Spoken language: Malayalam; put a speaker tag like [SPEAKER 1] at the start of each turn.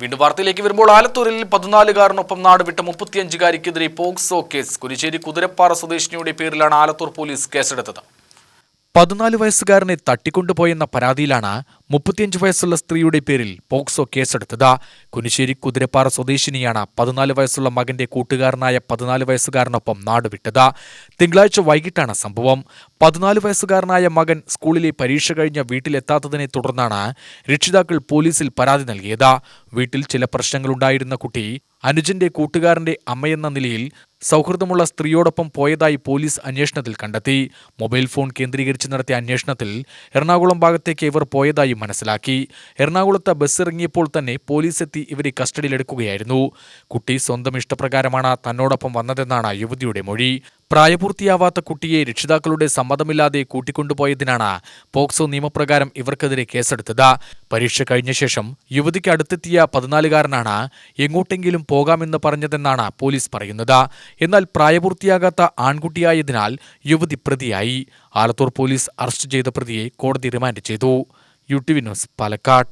[SPEAKER 1] വീണ്ടും വാർത്തയിലേക്ക് വരുമ്പോൾ ആലത്തൂരിൽ 14-കാരനൊപ്പം നാടുവിട്ട 35-കാരിക്കെതിരെ പോക്സോ കേസ്. കുരിശ്ശേരി കുതിരപ്പാറ സ്വദേശിനിയുടെ പേരിലാണ് ആലത്തൂർ പോലീസ് കേസെടുത്തത്. 14 വയസ്സുകാരനെ തട്ടിക്കൊണ്ടുപോയെന്ന പരാതിയിലാണ് 35 വയസ്സുള്ള സ്ത്രീയുടെ പേരിൽ പോക്സോ കേസെടുത്തത്. കുനിശ്ശേരി കുതിരപ്പാറ സ്വദേശിനിയാണ് 14 വയസ്സുള്ള മകന്റെ കൂട്ടുകാരനായ 14 വയസ്സുകാരനൊപ്പം നാടുവിട്ടത്. തിങ്കളാഴ്ച വൈകിട്ടാണ് സംഭവം. 14 വയസ്സുകാരനായ മകൻ സ്കൂളിലെ പരീക്ഷ കഴിഞ്ഞ വീട്ടിലെത്താത്തതിനെ തുടർന്നാണ് രക്ഷിതാക്കൾ പോലീസിൽ പരാതി നൽകിയത്. വീട്ടിൽ ചില പ്രശ്നങ്ങളുണ്ടായിരുന്ന കുട്ടി അനുജന്റെ കൂട്ടുകാരന്റെ അമ്മയെന്ന നിലയിൽ സൗഹൃദമുള്ള സ്ത്രീയോടൊപ്പം പോയതായി പോലീസ് അന്വേഷണത്തിൽ കണ്ടെത്തി. മൊബൈൽ ഫോൺ കേന്ദ്രീകരിച്ച് നടത്തിയ അന്വേഷണത്തിൽ എറണാകുളം ഭാഗത്തേക്ക് ഇവർ പോയതായി മനസ്സിലാക്കി. എറണാകുളത്ത് ബസ് ഇറങ്ങിയപ്പോൾ തന്നെ പോലീസ് എത്തി ഇവരെ കസ്റ്റഡിയിലെടുക്കുകയായിരുന്നു. കുട്ടി സ്വന്തം ഇഷ്ടപ്രകാരമാണ് തന്നോടൊപ്പം വന്നതെന്നാണ് യുവതിയുടെ മൊഴി. പ്രായപൂർത്തിയാവാത്ത കുട്ടിയെ രക്ഷിതാക്കളുടെ സമ്മതമില്ലാതെ കൂട്ടിക്കൊണ്ടുപോയതിനാണ് പോക്സോ നിയമപ്രകാരം ഇവർക്കെതിരെ കേസെടുത്തത്. പരീക്ഷ കഴിഞ്ഞ ശേഷം യുവതിക്ക് അടുത്തെത്തിയ 14-കാരനാണ് എങ്ങോട്ടെങ്കിലും പോകാമെന്ന് പറഞ്ഞതെന്നാണ് പോലീസ് പറയുന്നത്. എന്നാൽ പ്രായപൂർത്തിയാകാത്ത ആൺകുട്ടിയായതിനാൽ യുവതി പ്രതിയായി. ആലത്തൂർ പോലീസ് അറസ്റ്റ് ചെയ്ത പ്രതിയെ കോടതി റിമാൻഡ് ചെയ്തു. UTV news, Palakkad.